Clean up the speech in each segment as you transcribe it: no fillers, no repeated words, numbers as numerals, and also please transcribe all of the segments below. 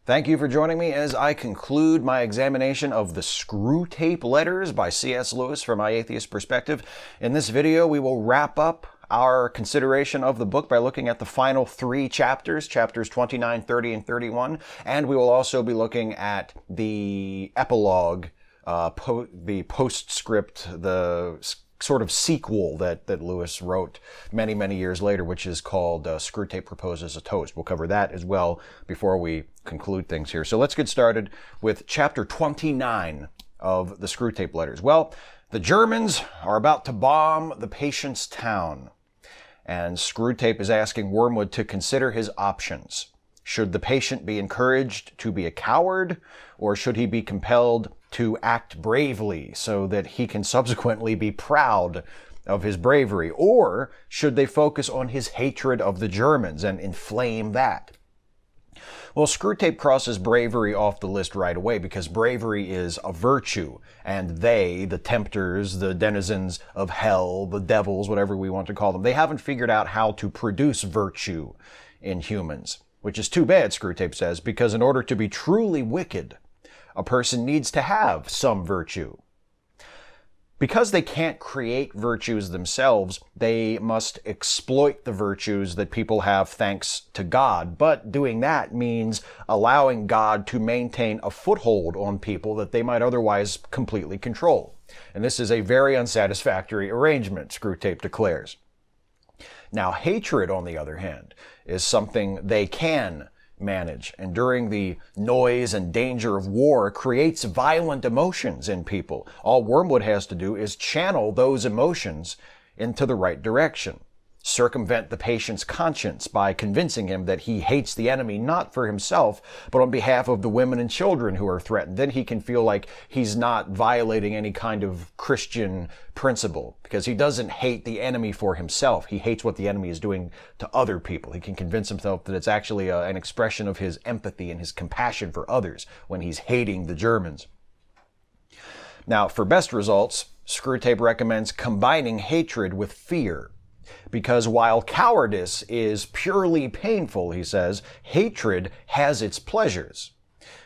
Thank you for joining me as I conclude my examination of the Screwtape letters by C.S. Lewis from my atheist perspective. In this video, we will wrap up our consideration of the book by looking at the final three chapters, chapters 29, 30, and 31, and we will also be looking at the epilogue, the postscript, the sort of sequel that Lewis wrote many, many years later, which is called Screwtape Proposes a Toast. We'll cover that as well before we conclude things here. So let's get started with chapter 29 of the Screwtape letters. Well, the Germans are about to bomb the patient's town, and Screwtape is asking Wormwood to consider his options. Should the patient be encouraged to be a coward, or should he be compelled to act bravely so that he can subsequently be proud of his bravery? Or should they focus on his hatred of the Germans and inflame that? Well, Screwtape crosses bravery off the list right away because bravery is a virtue, and they, the tempters, the denizens of hell, the devils, whatever we want to call them, they haven't figured out how to produce virtue in humans, which is too bad, Screwtape says, because in order to be truly wicked, a person needs to have some virtue. Because they can't create virtues themselves, they must exploit the virtues that people have thanks to God. But doing that means allowing God to maintain a foothold on people that they might otherwise completely control. And this is a very unsatisfactory arrangement, Screwtape declares. Now, hatred, on the other hand, is something they can manage, and during the noise and danger of war creates violent emotions in people. All Wormwood has to do is channel those emotions into the right direction. Circumvent the patient's conscience by convincing him that he hates the enemy not for himself, but on behalf of the women and children who are threatened. Then he can feel like he's not violating any kind of Christian principle, because he doesn't hate the enemy for himself. He hates what the enemy is doing to other people. He can convince himself that it's actually an expression of his empathy and his compassion for others when he's hating the Germans. Now, for best results, Screwtape recommends combining hatred with fear. Because while cowardice is purely painful, he says, hatred has its pleasures,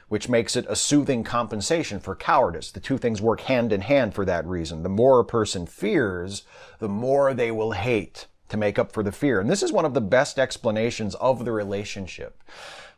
which makes it a soothing compensation for cowardice. The two things work hand in hand for that reason. The more a person fears, the more they will hate to make up for the fear. And this is one of the best explanations of the relationship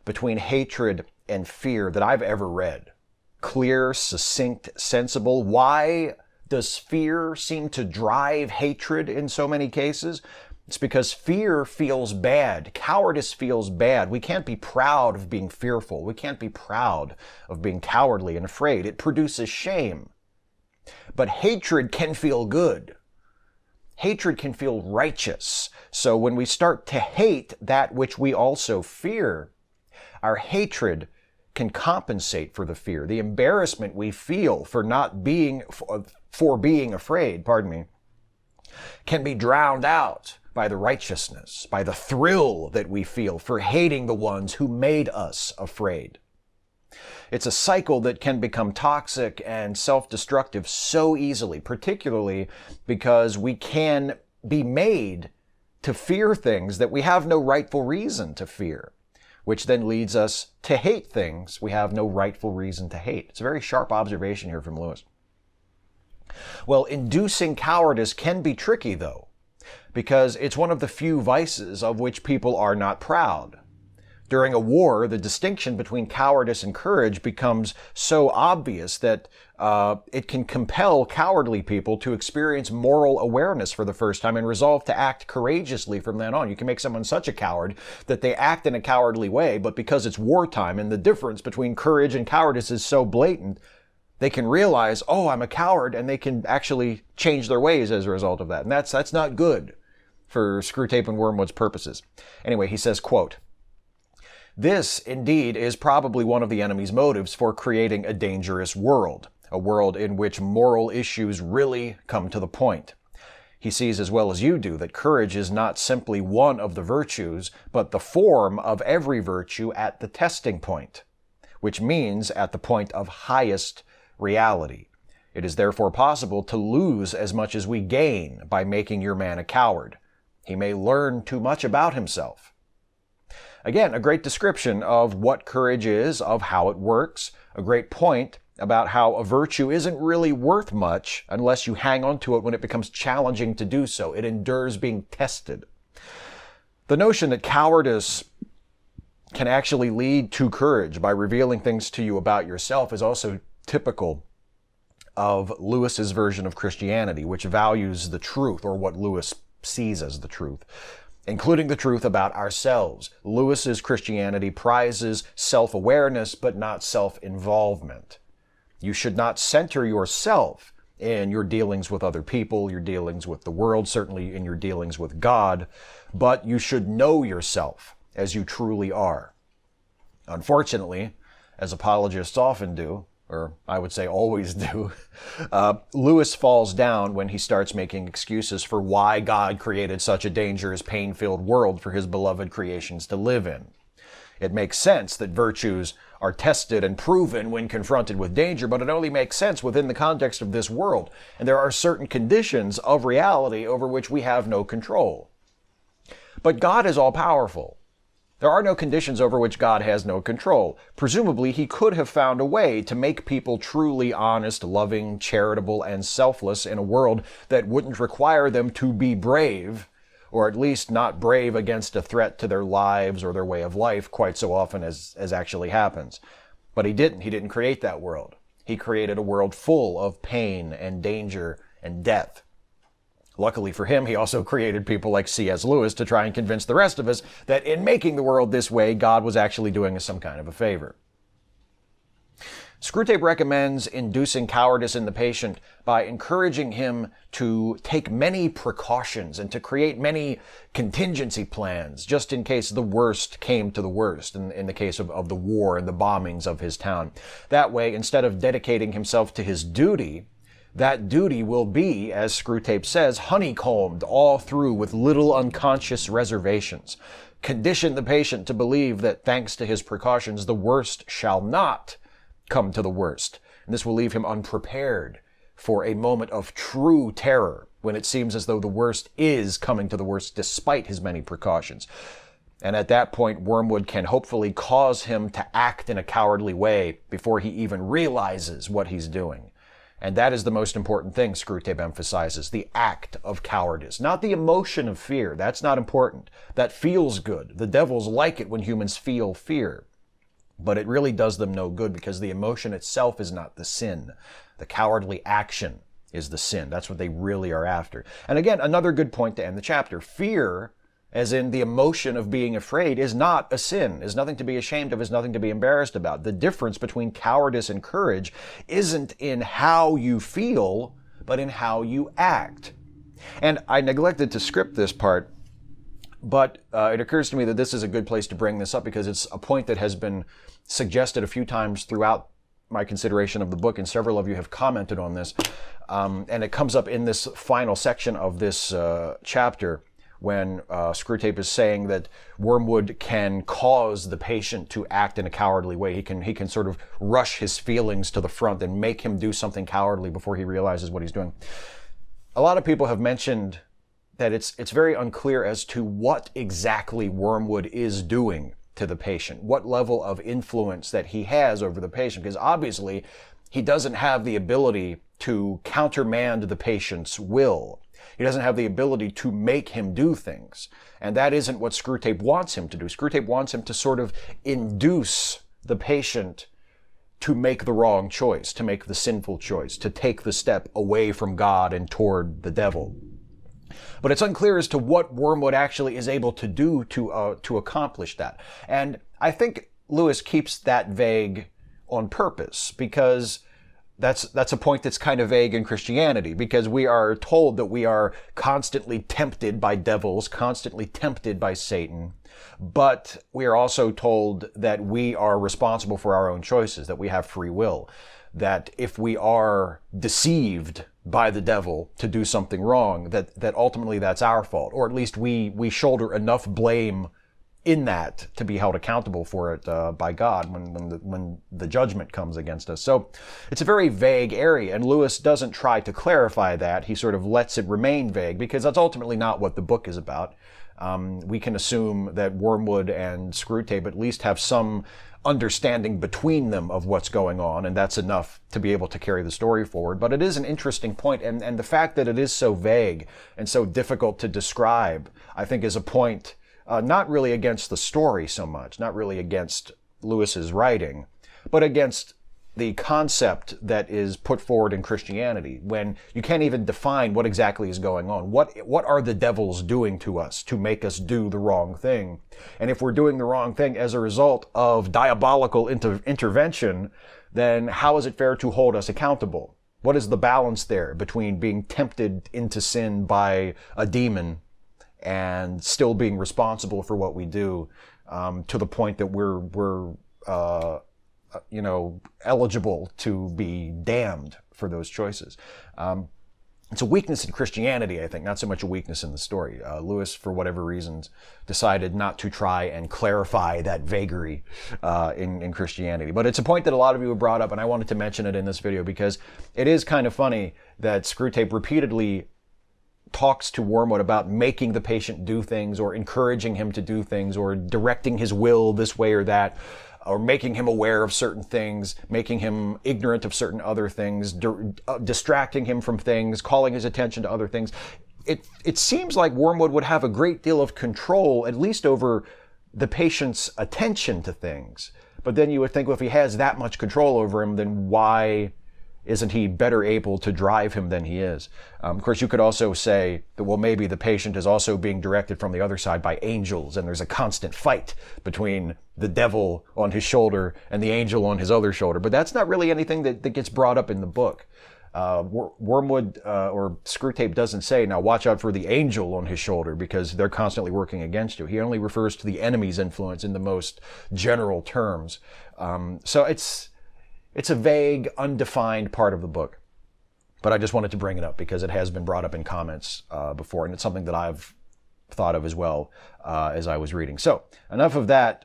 between hatred and fear that I've ever read. Clear, succinct, sensible. Why does fear seem to drive hatred in so many cases? It's because fear feels bad. Cowardice feels bad. We can't be proud of being fearful. We can't be proud of being cowardly and afraid. It produces shame. But hatred can feel good. Hatred can feel righteous. So when we start to hate that which we also fear, our hatred can compensate for the fear. The embarrassment we feel for being afraid, can be drowned out by the righteousness, by the thrill that we feel for hating the ones who made us afraid. It's a cycle that can become toxic and self-destructive so easily, particularly because we can be made to fear things that we have no rightful reason to fear, which then leads us to hate things we have no rightful reason to hate. It's a very sharp observation here from Lewis. Well, inducing cowardice can be tricky, though, because it's one of the few vices of which people are not proud. During a war, the distinction between cowardice and courage becomes so obvious that it can compel cowardly people to experience moral awareness for the first time and resolve to act courageously from then on. You can make someone such a coward that they act in a cowardly way, but because it's wartime and the difference between courage and cowardice is so blatant, they can realize, oh, I'm a coward, and they can actually change their ways as a result of that. And that's not good for Screwtape and Wormwood's purposes. Anyway, he says, quote, "This, indeed, is probably one of the enemy's motives for creating a dangerous world, a world in which moral issues really come to the point. He sees as well as you do that courage is not simply one of the virtues, but the form of every virtue at the testing point, which means at the point of highest reality. It is therefore possible to lose as much as we gain by making your man a coward. He may learn too much about himself. Again, a great description of what courage is, of how it works, a great point about how a virtue isn't really worth much unless you hang on to it when it becomes challenging to do so. It endures being tested. The notion that cowardice can actually lead to courage by revealing things to you about yourself is also typical of Lewis's version of Christianity, which values the truth, or what Lewis sees as the truth, including the truth about ourselves. Lewis's Christianity prizes self-awareness, but not self-involvement. You should not center yourself in your dealings with other people, your dealings with the world, certainly in your dealings with God, but you should know yourself as you truly are. Unfortunately, as apologists often do, or I would say always do, Lewis falls down when he starts making excuses for why God created such a dangerous, pain-filled world for his beloved creations to live in. It makes sense that virtues are tested and proven when confronted with danger, but it only makes sense within the context of this world, and there are certain conditions of reality over which we have no control. But God is all-powerful. There are no conditions over which God has no control. Presumably, he could have found a way to make people truly honest, loving, charitable, and selfless in a world that wouldn't require them to be brave, or at least not brave against a threat to their lives or their way of life quite so often as actually happens. But he didn't. He didn't create that world. He created a world full of pain and danger and death. Luckily for him, he also created people like C.S. Lewis to try and convince the rest of us that in making the world this way, God was actually doing us some kind of a favor. Screwtape recommends inducing cowardice in the patient by encouraging him to take many precautions and to create many contingency plans, just in case the worst came to the worst, in the case of the war and the bombings of his town. That way, instead of dedicating himself to his duty, that duty will be, as Screwtape says, honeycombed all through with little unconscious reservations. Condition the patient to believe that thanks to his precautions, the worst shall not come to the worst. And this will leave him unprepared for a moment of true terror when it seems as though the worst is coming to the worst despite his many precautions. And at that point, Wormwood can hopefully cause him to act in a cowardly way before he even realizes what he's doing. And that is the most important thing Screwtape emphasizes, the act of cowardice, not the emotion of fear. That's not important. That feels good. The devils like it when humans feel fear. But it really does them no good because the emotion itself is not the sin. The cowardly action is the sin. That's what they really are after. And again, another good point to end the chapter. Fear, as in the emotion of being afraid, is not a sin, is nothing to be ashamed of, is nothing to be embarrassed about. The difference between cowardice and courage isn't in how you feel, but in how you act. And I neglected to script this part, but it occurs to me that this is a good place to bring this up because it's a point that has been suggested a few times throughout my consideration of the book, and several of you have commented on this. And it comes up in this final section of this chapter, when Screwtape is saying that Wormwood can cause the patient to act in a cowardly way. He can sort of rush his feelings to the front and make him do something cowardly before he realizes what he's doing. A lot of people have mentioned that it's very unclear as to what exactly Wormwood is doing to the patient, what level of influence that he has over the patient, because obviously he doesn't have the ability to countermand the patient's will. He doesn't have the ability to make him do things. And that isn't what Screwtape wants him to do. Screwtape wants him to sort of induce the patient to make the wrong choice, to make the sinful choice, to take the step away from God and toward the devil. But it's unclear as to what Wormwood actually is able to do to accomplish that. And I think Lewis keeps that vague on purpose, because that's a point that's kind of vague in Christianity, because we are told that we are constantly tempted by devils, constantly tempted by Satan, but we are also told that we are responsible for our own choices, that we have free will, that if we are deceived by the devil to do something wrong, that ultimately that's our fault, or at least we shoulder enough blame in that to be held accountable for it by God when the judgment comes against us. So it's a very vague area, and Lewis doesn't try to clarify that. He sort of lets it remain vague because that's ultimately not what the book is about. we can assume that Wormwood and Screwtape at least have some understanding between them of what's going on, and that's enough to be able to carry the story forward. But it is an interesting point, and the fact that it is so vague and so difficult to describe, I think, is a point not really against the story so much, not really against Lewis's writing, but against the concept that is put forward in Christianity, when you can't even define what exactly is going on. What are the devils doing to us to make us do the wrong thing? And if we're doing the wrong thing as a result of diabolical intervention, then how is it fair to hold us accountable? What is the balance there between being tempted into sin by a demon and still being responsible for what we do, to the point that we're eligible to be damned for those choices? It's a weakness in Christianity, I think, not so much a weakness in the story. Lewis, for whatever reasons, decided not to try and clarify that vagary in Christianity. But it's a point that a lot of you have brought up, and I wanted to mention it in this video because it is kind of funny that Screwtape repeatedly talks to Wormwood about making the patient do things, or encouraging him to do things, or directing his will this way or that, or making him aware of certain things, making him ignorant of certain other things, distracting him from things, calling his attention to other things. It seems like Wormwood would have a great deal of control, at least over the patient's attention to things. But then you would think, well, if he has that much control over him, then why isn't he better able to drive him than he is? Of course, you could also say that, well, maybe the patient is also being directed from the other side by angels, and there's a constant fight between the devil on his shoulder and the angel on his other shoulder. But that's not really anything that gets brought up in the book. Wormwood or Screwtape doesn't say, now watch out for the angel on his shoulder, because they're constantly working against you. He only refers to the enemy's influence in the most general terms. So it's a vague, undefined part of the book. But I just wanted to bring it up because it has been brought up in comments before, and it's something that I've thought of as well as I was reading. So, enough of that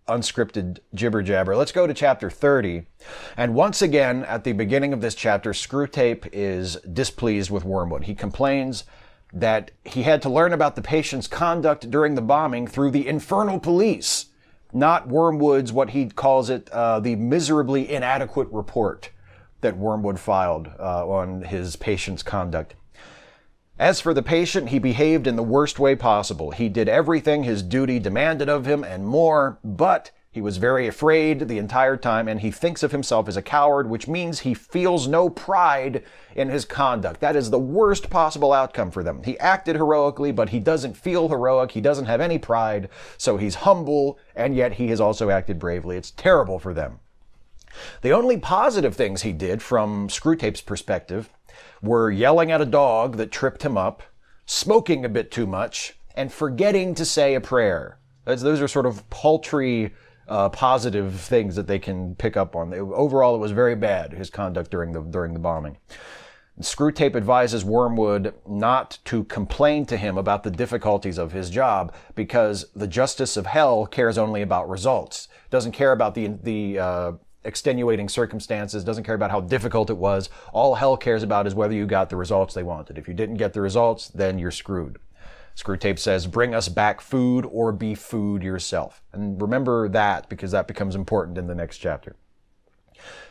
unscripted jibber-jabber. Let's go to chapter 30. And once again, at the beginning of this chapter, Screwtape is displeased with Wormwood. He complains that he had to learn about the patient's conduct during the bombing through the infernal police, not Wormwood's, what he calls it, the miserably inadequate report that Wormwood filed on his patient's conduct. As for the patient, he behaved in the worst way possible. He did everything his duty demanded of him and more, but he was very afraid the entire time, and he thinks of himself as a coward, which means he feels no pride in his conduct. That is the worst possible outcome for them. He acted heroically, but he doesn't feel heroic. He doesn't have any pride, so he's humble, and yet he has also acted bravely. It's terrible for them. The only positive things he did, from Screwtape's perspective, were yelling at a dog that tripped him up, smoking a bit too much, and forgetting to say a prayer. Those are sort of paltry positive things that they can pick up on. Overall, it was very bad, his conduct during the bombing. Screwtape advises Wormwood not to complain to him about the difficulties of his job, because the justice of hell cares only about results. Doesn't care about the extenuating circumstances, doesn't care about how difficult it was. All hell cares about is whether you got the results they wanted. If you didn't get the results, then you're screwed. Screwtape says, bring us back food or be food yourself. And remember that, because that becomes important in the next chapter.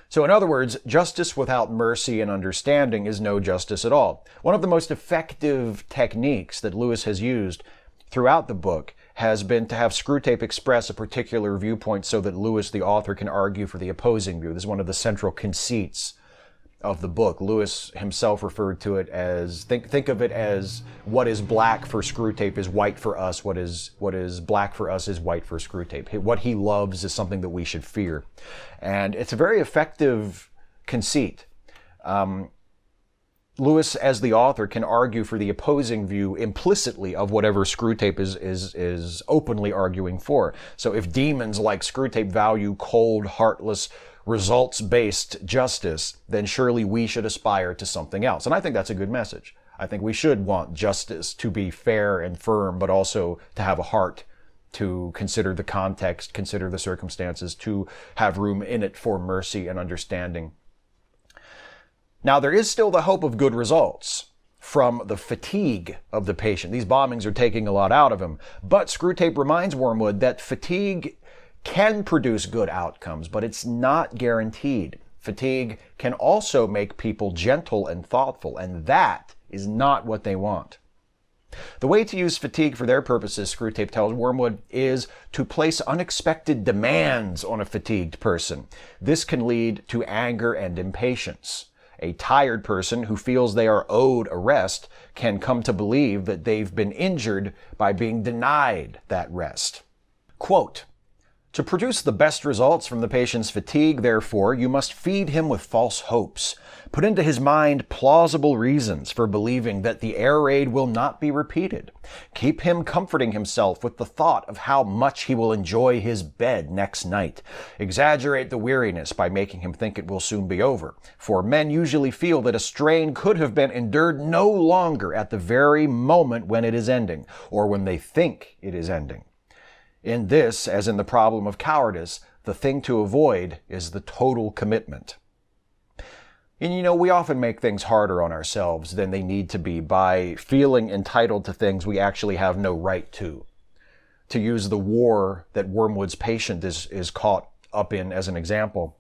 So in other words, justice without mercy and understanding is no justice at all. One of the most effective techniques that Lewis has used throughout the book has been to have Screwtape express a particular viewpoint so that Lewis, the author, can argue for the opposing view. This is one of the central conceits of the book. Lewis himself referred to it as, think of it as, what is black for Screwtape is white for us. What is black for us is white for Screwtape. What he loves is something that we should fear. And it's a very effective conceit. Lewis, as the author, can argue for the opposing view implicitly of whatever Screwtape is openly arguing for. So if demons like Screwtape value cold, heartless, results-based justice, then surely we should aspire to something else. And I think that's a good message. I think we should want justice to be fair and firm, but also to have a heart to consider the context, consider the circumstances, to have room in it for mercy and understanding. Now, there is still the hope of good results. from the fatigue of the patient. These bombings are taking a lot out of him. But Screwtape reminds Wormwood that fatigue can produce good outcomes, but it's not guaranteed. Fatigue can also make people gentle and thoughtful, and that is not what they want. The way to use fatigue for their purposes, Screwtape tells Wormwood, is to place unexpected demands on a fatigued person. This can lead to anger and impatience. A tired person who feels they are owed a rest can come to believe that they've been injured by being denied that rest. Quote, "To produce the best results from the patient's fatigue, therefore, you must feed him with false hopes. Put into his mind plausible reasons for believing that the air raid will not be repeated. Keep him comforting himself with the thought of how much he will enjoy his bed next night. Exaggerate the weariness by making him think it will soon be over, for men usually feel that a strain could have been endured no longer at the very moment when it is ending, or when they think it is ending. In this, as in the problem of cowardice, the thing to avoid is the total commitment." And we often make things harder on ourselves than they need to be by feeling entitled to things we actually have no right to. To use the war that Wormwood's patient is caught up in as an example,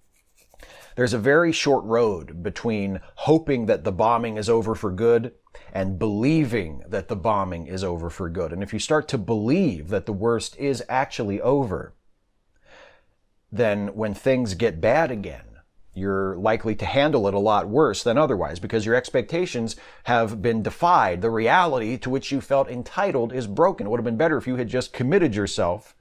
there's a very short road between hoping that the bombing is over for good and believing that the bombing is over for good. And if you start to believe that the worst is actually over, then when things get bad again, you're likely to handle it a lot worse than otherwise because your expectations have been defied. The reality to which you felt entitled is broken. It would have been better if you had just committed yourself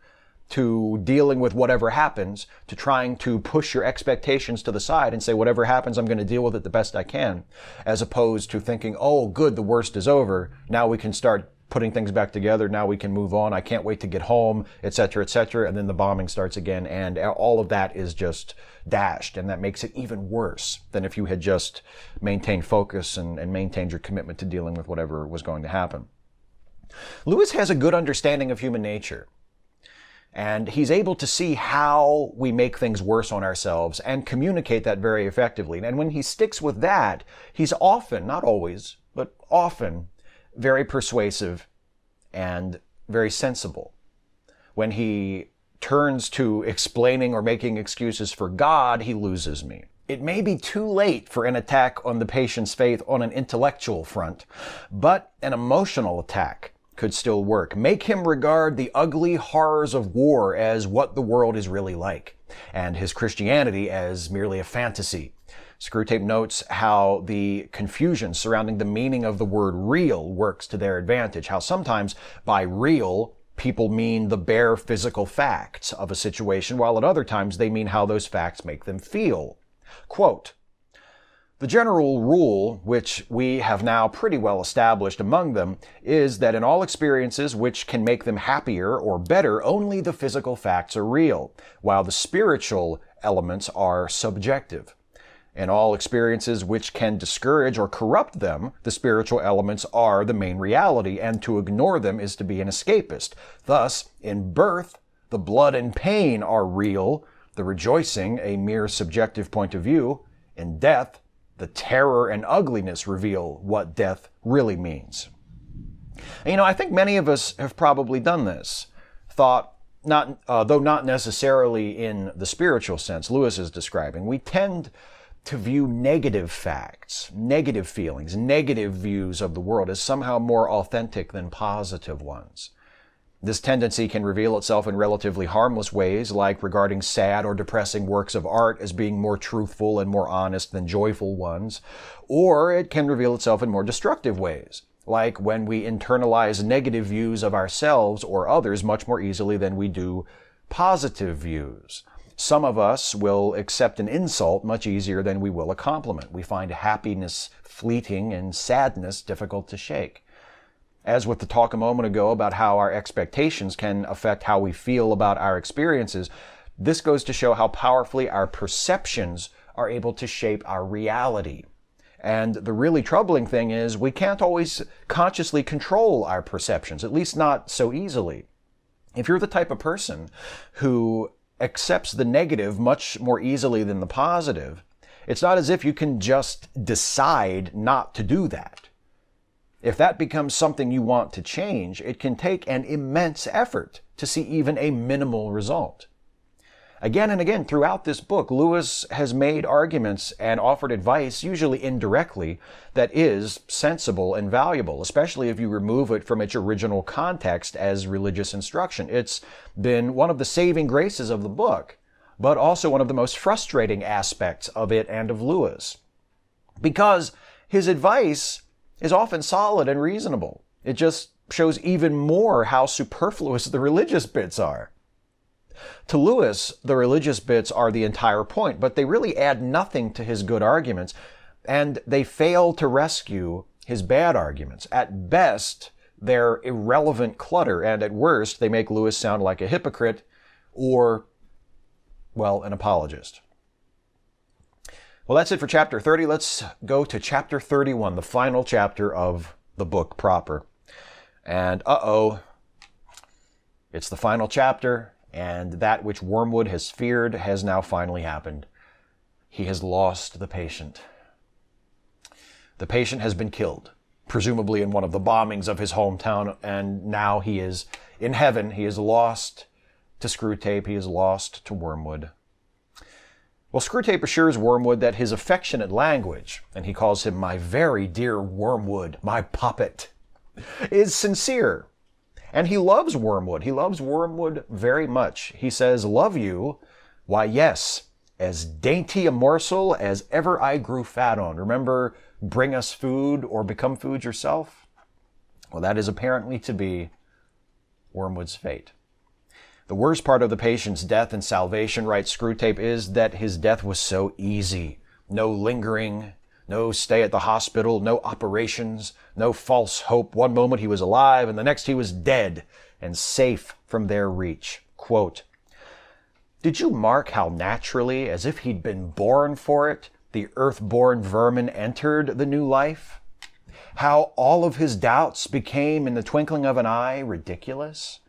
to dealing with whatever happens, to trying to push your expectations to the side and say, whatever happens, I'm going to deal with it the best I can, as opposed to thinking, oh, good, the worst is over. Now we can start putting things back together. Now we can move on. I can't wait to get home, etc., etc. And then the bombing starts again, and all of that is just dashed, and that makes it even worse than if you had just maintained focus and maintained your commitment to dealing with whatever was going to happen. Lewis has a good understanding of human nature. And he's able to see how we make things worse on ourselves and communicate that very effectively. And when he sticks with that, he's often, not always, but often, very persuasive and very sensible. When he turns to explaining or making excuses for God, he loses me. It may be too late for an attack on the patient's faith on an intellectual front, but an emotional attack could still work. Make him regard the ugly horrors of war as what the world is really like, and his Christianity as merely a fantasy. Screwtape notes how the confusion surrounding the meaning of the word real works to their advantage, how sometimes by real, people mean the bare physical facts of a situation, while at other times they mean how those facts make them feel. Quote, "The general rule, which we have now pretty well established among them, is that in all experiences which can make them happier or better, only the physical facts are real, while the spiritual elements are subjective. In all experiences which can discourage or corrupt them, the spiritual elements are the main reality, and to ignore them is to be an escapist. Thus, in birth, the blood and pain are real, the rejoicing a mere subjective point of view. In death, the terror and ugliness reveal what death really means." And, I think many of us have probably done this. Thought, though not necessarily in the spiritual sense Lewis is describing, we tend to view negative facts, negative feelings, negative views of the world as somehow more authentic than positive ones. This tendency can reveal itself in relatively harmless ways, like regarding sad or depressing works of art as being more truthful and more honest than joyful ones, or it can reveal itself in more destructive ways, like when we internalize negative views of ourselves or others much more easily than we do positive views. Some of us will accept an insult much easier than we will a compliment. We find happiness fleeting and sadness difficult to shake. As with the talk a moment ago about how our expectations can affect how we feel about our experiences, this goes to show how powerfully our perceptions are able to shape our reality. And the really troubling thing is we can't always consciously control our perceptions, at least not so easily. If you're the type of person who accepts the negative much more easily than the positive, it's not as if you can just decide not to do that. If that becomes something you want to change, it can take an immense effort to see even a minimal result. Again and again throughout this book, Lewis has made arguments and offered advice, usually indirectly, that is sensible and valuable, especially if you remove it from its original context as religious instruction. It's been one of the saving graces of the book, but also one of the most frustrating aspects of it and of Lewis. Because his advice is often solid and reasonable. It just shows even more how superfluous the religious bits are. To Lewis, the religious bits are the entire point, but they really add nothing to his good arguments, and they fail to rescue his bad arguments. At best, they're irrelevant clutter, and at worst, they make Lewis sound like a hypocrite or, well, an apologist. Well, that's it for chapter 30. Let's go to chapter 31, the final chapter of the book proper. And it's the final chapter, and that which Wormwood has feared has now finally happened. He has lost the patient. The patient has been killed, presumably in one of the bombings of his hometown, and now he is in heaven. He is lost to Screwtape. He is lost to Wormwood. Well, Screwtape assures Wormwood that his affectionate language, and he calls him my very dear Wormwood, my puppet, is sincere. And he loves Wormwood. He loves Wormwood very much. He says, "Love you? Why, yes, as dainty a morsel as ever I grew fat on." Remember, bring us food or become food yourself? Well, that is apparently to be Wormwood's fate. The worst part of the patient's death and salvation, writes Screwtape, is that his death was so easy. No lingering, no stay at the hospital, no operations, no false hope. One moment he was alive, and the next he was dead and safe from their reach. Quote, "Did you mark how naturally, as if he'd been born for it, the earth-born vermin entered the new life? How all of his doubts became, in the twinkling of an eye, ridiculous?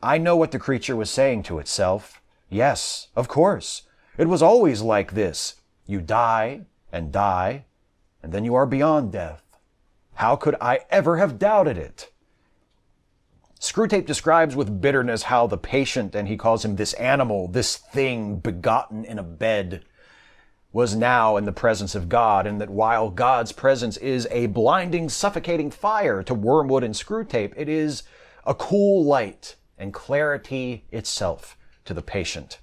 I know what the creature was saying to itself. Yes, of course. It was always like this. You die, and then you are beyond death. How could I ever have doubted it?" Screwtape describes with bitterness how the patient, and he calls him this animal, this thing begotten in a bed, was now in the presence of God, and that while God's presence is a blinding, suffocating fire to Wormwood and Screwtape, it is a cool light and clarity itself to the patient.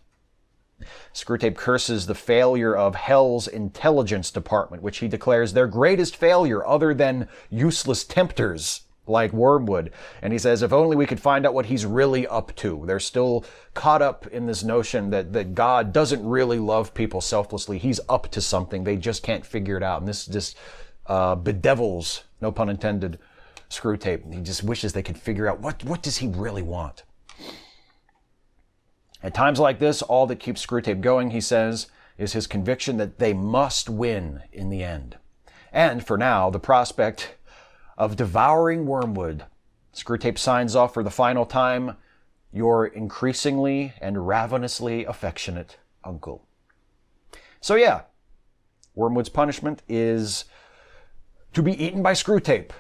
Screwtape curses the failure of Hell's intelligence department, which he declares their greatest failure other than useless tempters like Wormwood. And he says, if only we could find out what he's really up to. They're still caught up in this notion that God doesn't really love people selflessly. He's up to something. They just can't figure it out. And this just bedevils, no pun intended, Screwtape. He just wishes they could figure out what does he really want. At times like this, all that keeps Screwtape going, he says, is his conviction that they must win in the end. And for now, the prospect of devouring Wormwood. Screwtape signs off for the final time, your increasingly and ravenously affectionate uncle. So yeah, Wormwood's punishment is to be eaten by Screwtape.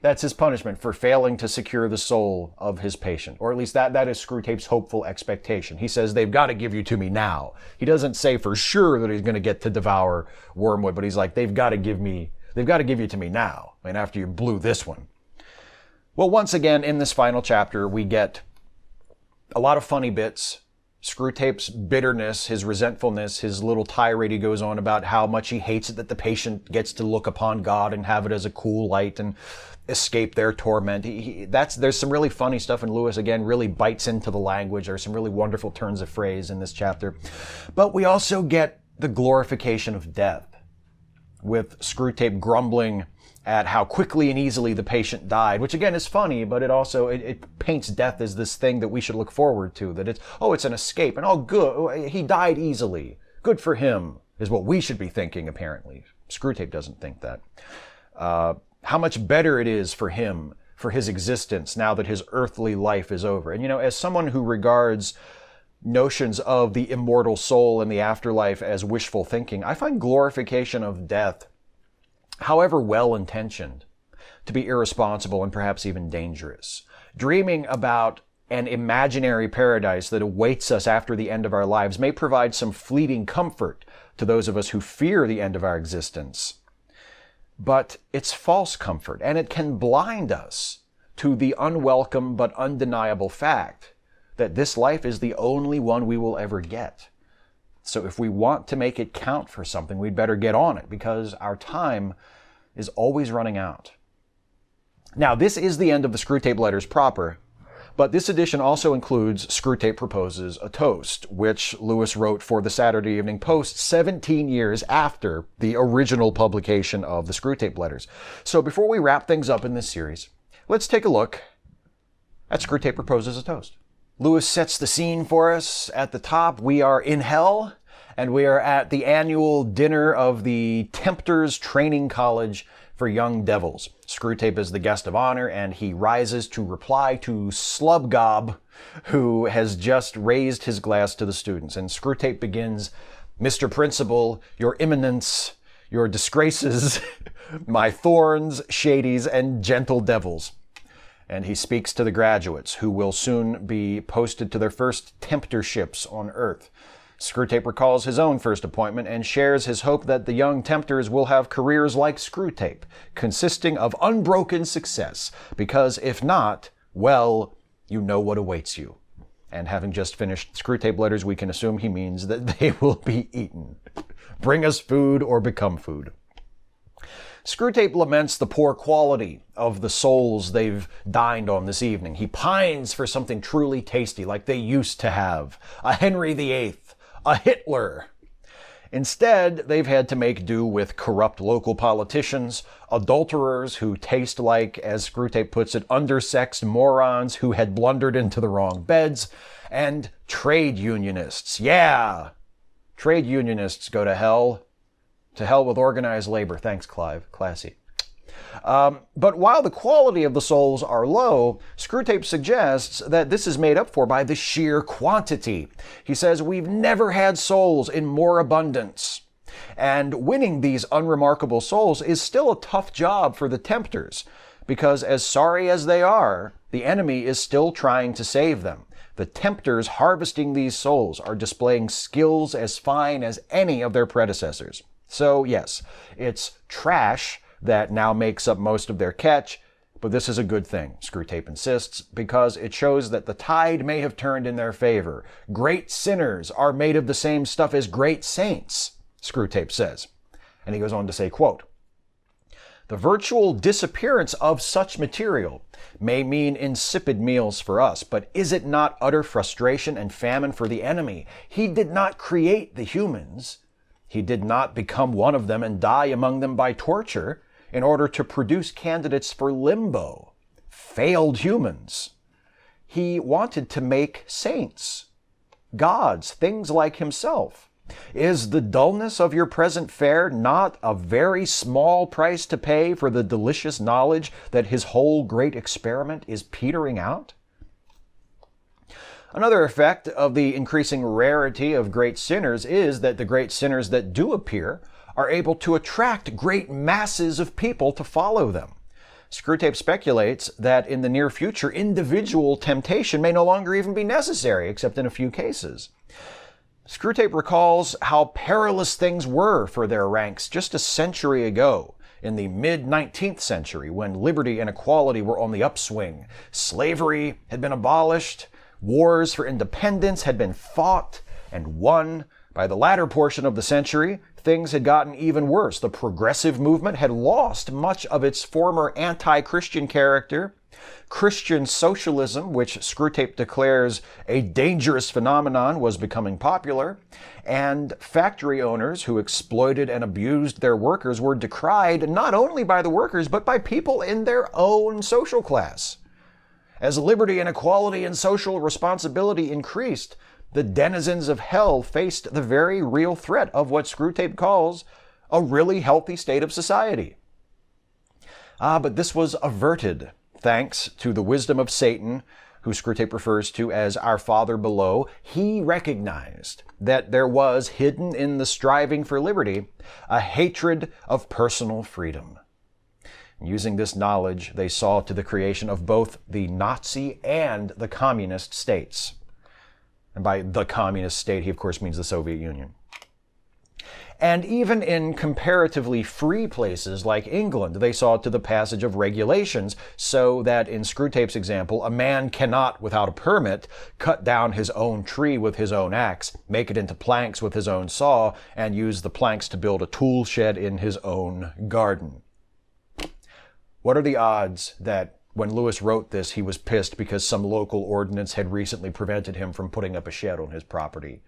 That's his punishment for failing to secure the soul of his patient. Or at least that is Screwtape's hopeful expectation. He says, they've got to give you to me now. He doesn't say for sure that he's going to get to devour Wormwood, but he's like, they've got to give you to me now. I mean, after you blew this one. Well, once again, in this final chapter, we get a lot of funny bits. Screwtape's bitterness, his resentfulness, his little tirade he goes on about how much he hates it that the patient gets to look upon God and have it as a cool light and escape their torment. There's some really funny stuff, and Lewis, again, really bites into the language. There's some really wonderful turns of phrase in this chapter. But we also get the glorification of death, with Screwtape grumbling at how quickly and easily the patient died, which again is funny, but it paints death as this thing that we should look forward to, that it's an escape, and good, he died easily. Good for him, is what we should be thinking, apparently. Screwtape doesn't think that. How much better it is for him, for his existence, now that his earthly life is over. And as someone who regards notions of the immortal soul and the afterlife as wishful thinking, I find glorification of death, however well-intentioned, to be irresponsible and perhaps even dangerous. Dreaming about an imaginary paradise that awaits us after the end of our lives may provide some fleeting comfort to those of us who fear the end of our existence. But it's false comfort, and it can blind us to the unwelcome but undeniable fact that this life is the only one we will ever get. So if we want to make it count for something, we'd better get on it, because our time is always running out. Now, this is the end of the Screwtape letters proper, but this edition also includes Screwtape Proposes a Toast, which Lewis wrote for the Saturday Evening Post 17 years after the original publication of the Screwtape letters. So before we wrap things up in this series, let's take a look at Screwtape Proposes a Toast. Lewis sets the scene for us. At the top, we are in hell, and we are at the annual dinner of the Tempters Training College for Young Devils. Screwtape is the guest of honor, and he rises to reply to Slubgob, who has just raised his glass to the students. And Screwtape begins, "Mr. Principal, your eminence, your disgraces, my thorns, shadies, and gentle devils." And he speaks to the graduates, who will soon be posted to their first tempterships on Earth. Screwtape recalls his own first appointment and shares his hope that the young tempters will have careers like Screwtape, consisting of unbroken success, because if not, well, you know what awaits you. And having just finished Screwtape letters, we can assume he means that they will be eaten. Bring us food or become food. Screwtape laments the poor quality of the souls they've dined on this evening. He pines for something truly tasty, like they used to have. A Henry VIII, a Hitler. Instead, they've had to make do with corrupt local politicians, adulterers who taste like, as Screwtape puts it, undersexed morons who had blundered into the wrong beds, and trade unionists. Yeah! Trade unionists go to hell. To hell with organized labor. Thanks, Clive. Classy. But while the quality of the souls are low, Screwtape suggests that this is made up for by the sheer quantity. He says, "We've never had souls in more abundance." And winning these unremarkable souls is still a tough job for the tempters, because as sorry as they are, the enemy is still trying to save them. The tempters harvesting these souls are displaying skills as fine as any of their predecessors. So yes, it's trash that now makes up most of their catch, but this is a good thing, Screwtape insists, because it shows that the tide may have turned in their favor. Great sinners are made of the same stuff as great saints, Screwtape says. And he goes on to say, quote, "The virtual disappearance of such material may mean insipid meals for us, but is it not utter frustration and famine for the enemy? He did not create the humans. He did not become one of them and die among them by torture in order to produce candidates for limbo, failed humans. He wanted to make saints, gods, things like himself. Is the dullness of your present fare not a very small price to pay for the delicious knowledge that his whole great experiment is petering out?" Another effect of the increasing rarity of great sinners is that the great sinners that do appear are able to attract great masses of people to follow them. Screwtape speculates that in the near future, individual temptation may no longer even be necessary, except in a few cases. Screwtape recalls how perilous things were for their ranks just a century ago, in the mid-19th century, when liberty and equality were on the upswing. Slavery had been abolished, wars for independence had been fought and won. By the latter portion of the century, things had gotten even worse. The progressive movement had lost much of its former anti-Christian character. Christian socialism, which Screwtape declares a dangerous phenomenon, was becoming popular, and factory owners who exploited and abused their workers were decried not only by the workers, but by people in their own social class. As liberty and equality and social responsibility increased, the denizens of hell faced the very real threat of what Screwtape calls a really healthy state of society. But this was averted thanks to the wisdom of Satan, who Screwtape refers to as our Father below. He recognized that there was hidden in the striving for liberty a hatred of personal freedom. Using this knowledge, they saw to the creation of both the Nazi and the communist states. And by the communist state, he of course means the Soviet Union. And even in comparatively free places like England, they saw to the passage of regulations so that, in Screwtape's example, a man cannot, without a permit, cut down his own tree with his own axe, make it into planks with his own saw, and use the planks to build a tool shed in his own garden. What are the odds that when Lewis wrote this, he was pissed because some local ordinance had recently prevented him from putting up a shed on his property?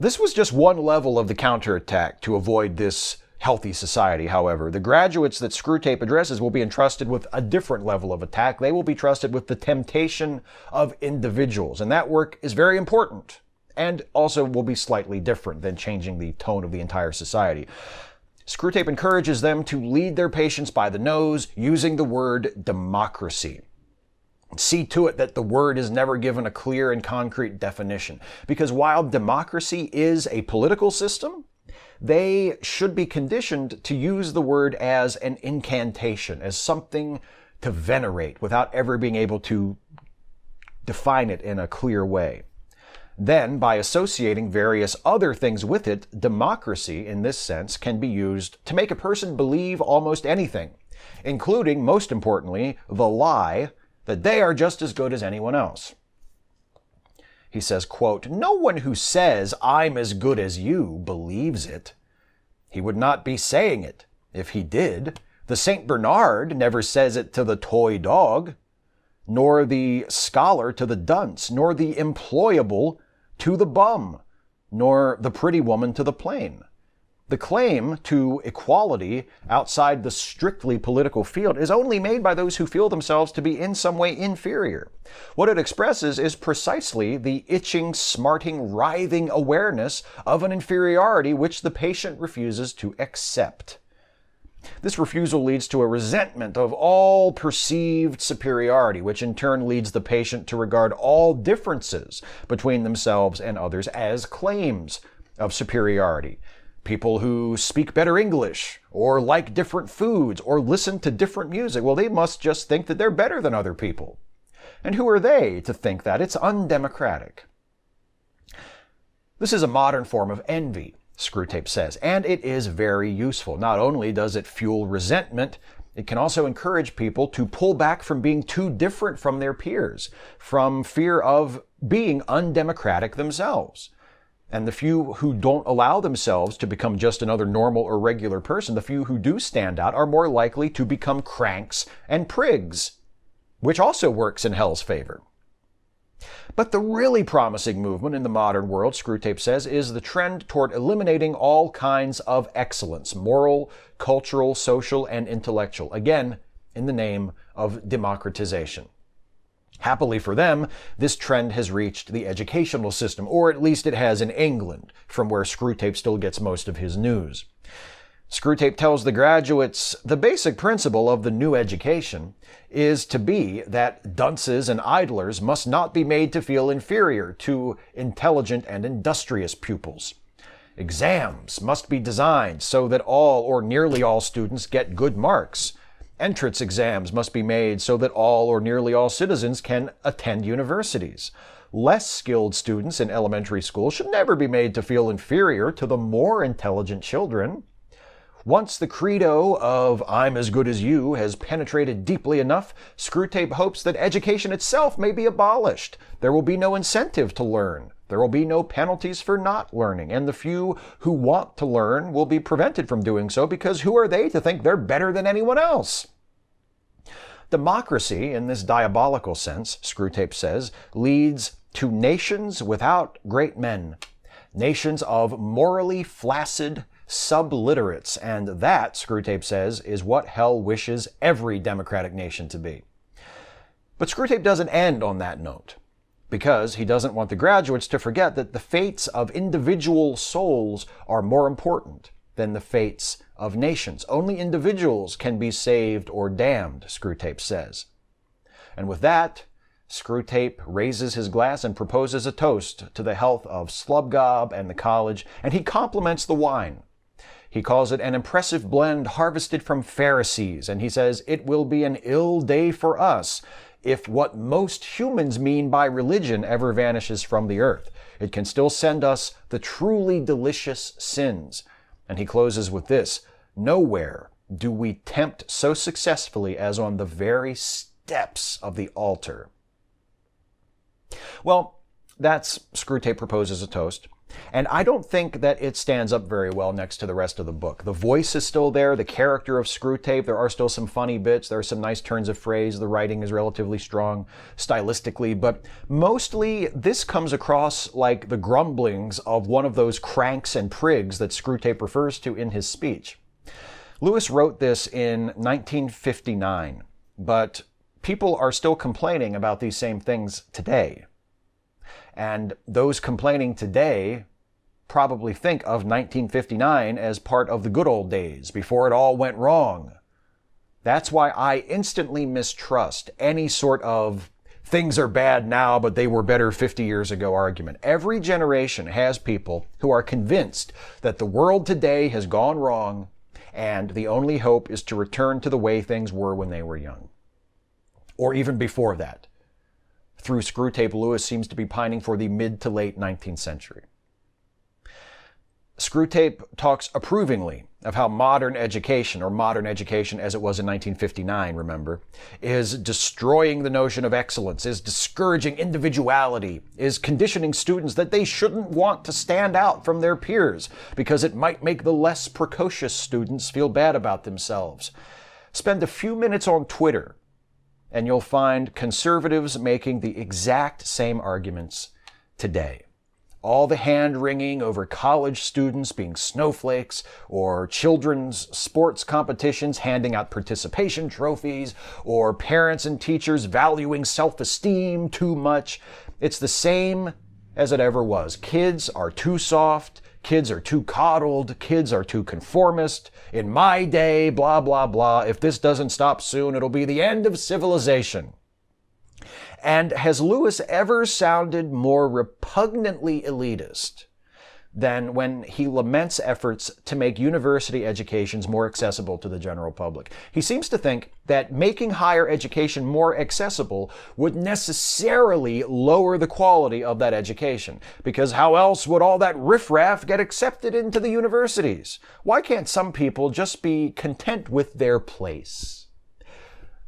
This was just one level of the counterattack to avoid this healthy society, however. The graduates that Screwtape addresses will be entrusted with a different level of attack. They will be trusted with the temptation of individuals, and that work is very important, and also will be slightly different than changing the tone of the entire society. Screwtape encourages them to lead their patients by the nose using the word democracy. See to it that the word is never given a clear and concrete definition, because while democracy is a political system, they should be conditioned to use the word as an incantation, as something to venerate without ever being able to define it in a clear way. Then, by associating various other things with it, democracy, in this sense, can be used to make a person believe almost anything, including, most importantly, the lie that they are just as good as anyone else. He says, quote, "No one who says, 'I'm as good as you,' believes it. He would not be saying it if he did. The St. Bernard never says it to the toy dog, nor the scholar to the dunce, nor the employable to the bum, nor the pretty woman to the plain. The claim to equality outside the strictly political field is only made by those who feel themselves to be in some way inferior. What it expresses is precisely the itching, smarting, writhing awareness of an inferiority which the patient refuses to accept. This refusal leads to a resentment of all perceived superiority, which in turn leads the patient to regard all differences between themselves and others as claims of superiority. People who speak better English, or like different foods, or listen to different music, well, they must just think that they're better than other people. And who are they to think that? It's undemocratic. This is a modern form of envy, Screwtape says, and it is very useful. Not only does it fuel resentment, it can also encourage people to pull back from being too different from their peers, from fear of being undemocratic themselves. And the few who don't allow themselves to become just another normal or regular person, the few who do stand out, are more likely to become cranks and prigs, which also works in hell's favor. But the really promising movement in the modern world, Screwtape says, is the trend toward eliminating all kinds of excellence, moral, cultural, social, and intellectual, again, in the name of democratization. Happily for them, this trend has reached the educational system, or at least it has in England, from where Screwtape still gets most of his news. Screwtape tells the graduates the basic principle of the new education is to be that dunces and idlers must not be made to feel inferior to intelligent and industrious pupils. Exams must be designed so that all or nearly all students get good marks. Entrance exams must be made so that all or nearly all citizens can attend universities. Less skilled students in elementary school should never be made to feel inferior to the more intelligent children. Once the credo of "I'm as good as you" has penetrated deeply enough, Screwtape hopes that education itself may be abolished. There will be no incentive to learn. There will be no penalties for not learning, and the few who want to learn will be prevented from doing so because who are they to think they're better than anyone else? Democracy, in this diabolical sense, Screwtape says, leads to nations without great men, nations of morally flaccid subliterates, and that, Screwtape says, is what hell wishes every democratic nation to be. But Screwtape doesn't end on that note, because he doesn't want the graduates to forget that the fates of individual souls are more important than the fates of nations. Only individuals can be saved or damned, Screwtape says. And with that, Screwtape raises his glass and proposes a toast to the health of Slubgob and the college, and he compliments the wine. He calls it an impressive blend harvested from Pharisees, and he says it will be an ill day for us if what most humans mean by religion ever vanishes from the earth. It can still send us the truly delicious sins. And he closes with this: nowhere do we tempt so successfully as on the very steps of the altar. Well, that's Screwtape Proposes a Toast. And I don't think that it stands up very well next to the rest of the book. The voice is still there, the character of Screwtape, there are still some funny bits, there are some nice turns of phrase, the writing is relatively strong stylistically, but mostly this comes across like the grumblings of one of those cranks and prigs that Screwtape refers to in his speech. Lewis wrote this in 1959, but people are still complaining about these same things today. And those complaining today probably think of 1959 as part of the good old days, before it all went wrong. That's why I instantly mistrust any sort of things are bad now, but they were better 50 years ago argument. Every generation has people who are convinced that the world today has gone wrong, and the only hope is to return to the way things were when they were young. Or even before that. Through Screwtape, Lewis seems to be pining for the mid to late 19th century. Screwtape talks approvingly of how modern education, or modern education as it was in 1959, remember, is destroying the notion of excellence, is discouraging individuality, is conditioning students that they shouldn't want to stand out from their peers because it might make the less precocious students feel bad about themselves. Spend a few minutes on Twitter and you'll find conservatives making the exact same arguments today. All the hand-wringing over college students being snowflakes, or children's sports competitions handing out participation trophies, or parents and teachers valuing self-esteem too much. It's the same as it ever was. Kids are too soft. Kids are too coddled. Kids are too conformist. In my day, blah, blah, blah. If this doesn't stop soon, it'll be the end of civilization. And has Lewis ever sounded more repugnantly elitist than when he laments efforts to make university educations more accessible to the general public? He seems to think that making higher education more accessible would necessarily lower the quality of that education, because how else would all that riffraff get accepted into the universities? Why can't some people just be content with their place?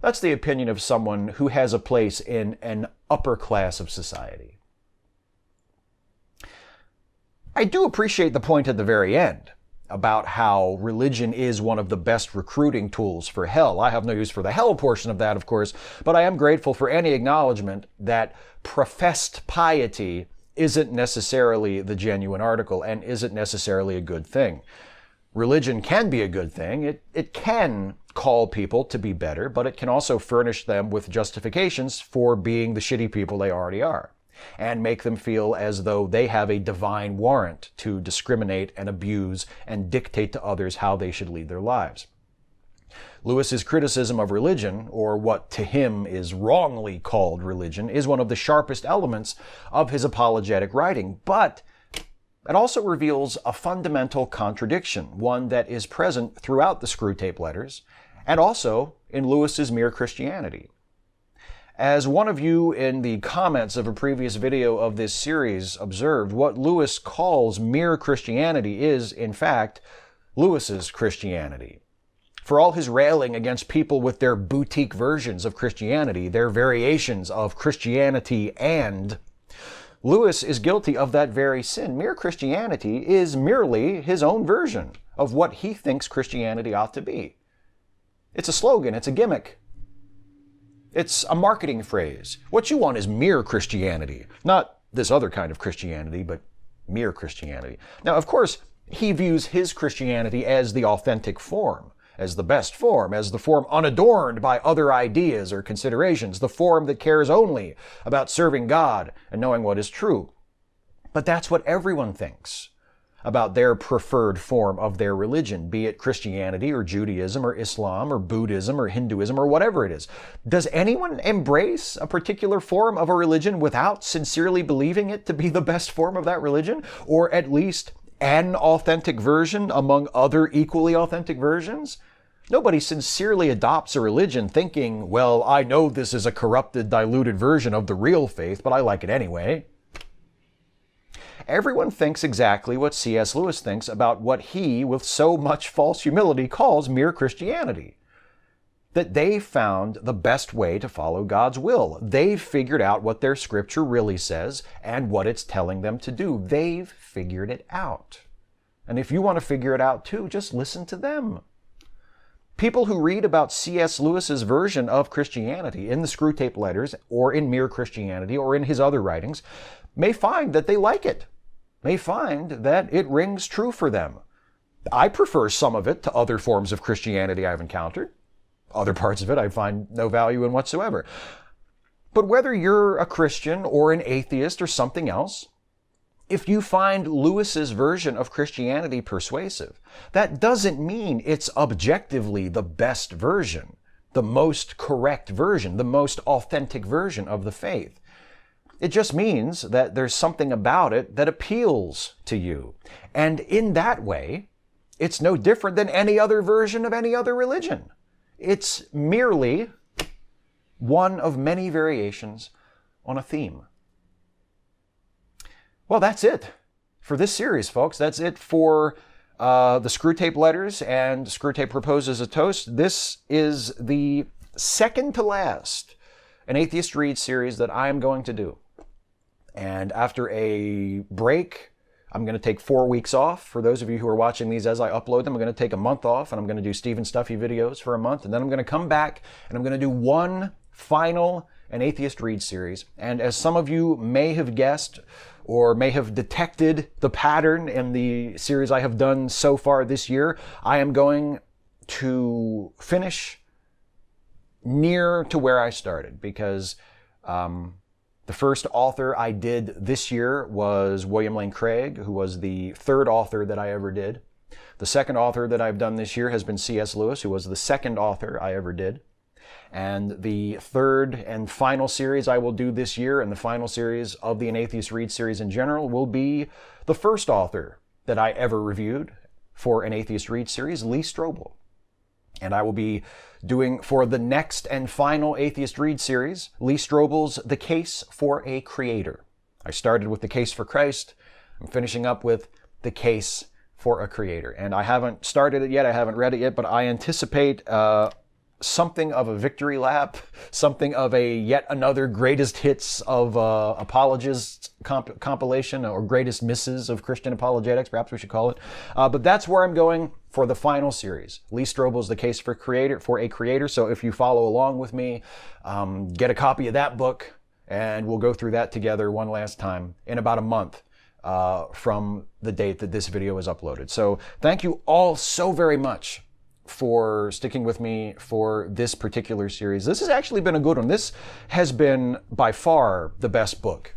That's the opinion of someone who has a place in an upper class of society. I do appreciate the point at the very end about how religion is one of the best recruiting tools for hell. I have no use for the hell portion of that, of course, but I am grateful for any acknowledgement that professed piety isn't necessarily the genuine article and isn't necessarily a good thing. Religion can be a good thing. It can call people to be better, but it can also furnish them with justifications for being the shitty people they already are, and make them feel as though they have a divine warrant to discriminate and abuse and dictate to others how they should lead their lives. Lewis's criticism of religion, or what to him is wrongly called religion, is one of the sharpest elements of his apologetic writing, but it also reveals a fundamental contradiction, one that is present throughout the Screwtape letters, and also in Lewis's Mere Christianity. As one of you in the comments of a previous video of this series observed, what Lewis calls mere Christianity is, in fact, Lewis's Christianity. For all his railing against people with their boutique versions of Christianity, their variations of Christianity, and Lewis is guilty of that very sin. Mere Christianity is merely his own version of what he thinks Christianity ought to be. It's a slogan, it's a gimmick. It's a marketing phrase. What you want is mere Christianity. Not this other kind of Christianity, but mere Christianity. Now, of course, he views his Christianity as the authentic form, as the best form, as the form unadorned by other ideas or considerations, the form that cares only about serving God and knowing what is true. But that's what everyone thinks about their preferred form of their religion, be it Christianity or Judaism or Islam or Buddhism or Hinduism or whatever it is. Does anyone embrace a particular form of a religion without sincerely believing it to be the best form of that religion, or at least an authentic version among other equally authentic versions. Nobody sincerely adopts a religion thinking, well, I know this is a corrupted, diluted version of the real faith, but I like it anyway. Everyone thinks exactly what C.S. Lewis thinks about what he, with so much false humility, calls mere Christianity. That they've found the best way to follow God's will. They've figured out what their scripture really says and what it's telling them to do. They've figured it out. And if you want to figure it out too, just listen to them. People who read about C.S. Lewis's version of Christianity in the Screwtape letters or in Mere Christianity or in his other writings may find that they like it, may find that it rings true for them. I prefer some of it to other forms of Christianity I've encountered. Other parts of it I find no value in whatsoever. But whether you're a Christian or an atheist or something else, if you find Lewis's version of Christianity persuasive, that doesn't mean it's objectively the best version, the most correct version, the most authentic version of the faith. It just means that there's something about it that appeals to you. And in that way, it's no different than any other version of any other religion. It's merely one of many variations on a theme. Well, that's it for this series, folks. That's it for the Screwtape letters and Screwtape Proposes a Toast. This is the second to last An Atheist Reads series that I am going to do. And after a break, I'm going to take 4 weeks off. For those of you who are watching these as I upload them, I'm going to take a month off, and I'm going to do Stephen Stuffy videos for a month. And then I'm going to come back, and I'm going to do one final An Atheist Reads series. And as some of you may have guessed, or may have detected the pattern in the series I have done so far this year, I am going to finish near to where I started, because the first author I did this year was William Lane Craig, who was the third author that I ever did. The second author that I've done this year has been C.S. Lewis, who was the second author I ever did. And the third and final series I will do this year, and the final series of the An Atheist Reads series in general, will be the first author that I ever reviewed for An Atheist Reads series, Lee Strobel. And I will be doing, for the next and final Atheist Reads series, Lee Strobel's The Case for a Creator. I started with The Case for Christ. I'm finishing up with The Case for a Creator. And I haven't started it yet, I haven't read it yet, but I anticipate something of a victory lap, something of a yet another greatest hits of apologists compilation, or greatest misses of Christian apologetics, perhaps we should call it. But that's where I'm going for the final series. Lee Strobel's The Case for a Creator. So if you follow along with me, get a copy of that book, and we'll go through that together one last time in about a month from the date that this video is uploaded. So thank you all so very much for sticking with me for this particular series. This has actually been a good one. This has been by far the best book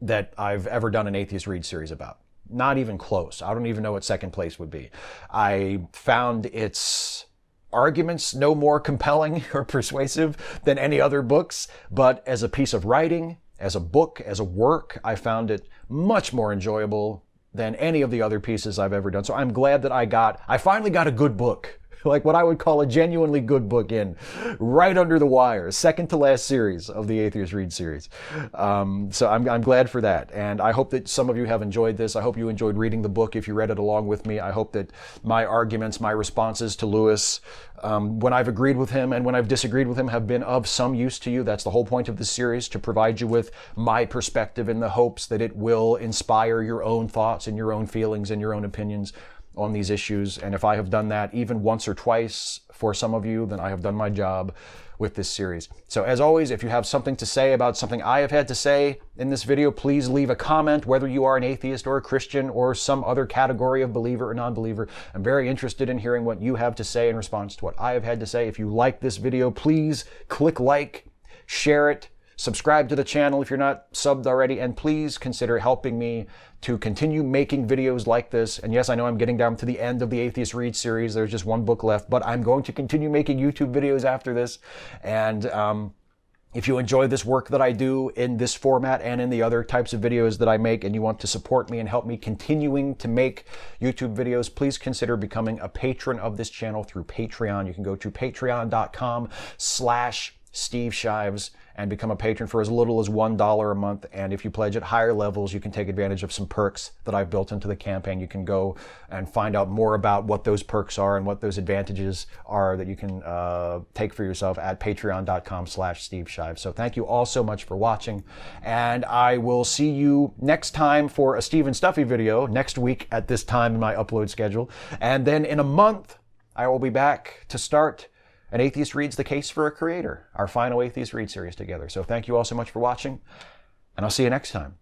that I've ever done an Atheist Read series about. Not even close. I don't even know what second place would be. I found its arguments no more compelling or persuasive than any other books, but as a piece of writing, as a book, as a work, I found it much more enjoyable than any of the other pieces I've ever done. So I'm glad that I finally got a good book, like what I would call a genuinely good book in, right under the wire, second to last series of the Atheist Read series. So I'm glad for that. And I hope that some of you have enjoyed this. I hope you enjoyed reading the book if you read it along with me. I hope that my arguments, my responses to Lewis, when I've agreed with him and when I've disagreed with him, have been of some use to you. That's the whole point of this series, to provide you with my perspective in the hopes that it will inspire your own thoughts and your own feelings and your own opinions on these issues. And if I have done that even once or twice for some of you, then I have done my job with this series. So as always, if you have something to say about something I have had to say in this video, please leave a comment, whether you are an atheist or a Christian or some other category of believer or non-believer. I'm very interested in hearing what you have to say in response to what I have had to say. If you like this video, please click like, share it, subscribe to the channel if you're not subbed already, and please consider helping me to continue making videos like this. And yes, I know I'm getting down to the end of the Atheist Read series. There's just one book left, but I'm going to continue making YouTube videos after this. And If you enjoy this work that I do in this format and in the other types of videos that I make, and you want to support me and help me continuing to make YouTube videos, please consider becoming a patron of this channel through Patreon. You can go to patreon.com/Steve Shives and become a patron for as little as $1 a month. And if you pledge at higher levels, you can take advantage of some perks that I've built into the campaign. You can go and find out more about what those perks are and what those advantages are that you can take for yourself at patreon.com/Steve Shives. So thank you all so much for watching. And I will see you next time for a Steve and Stuffy video next week at this time in my upload schedule. And then in a month, I will be back to start An Atheist Reads the Case for a Creator, our final Atheist Read series together. So thank you all so much for watching, and I'll see you next time.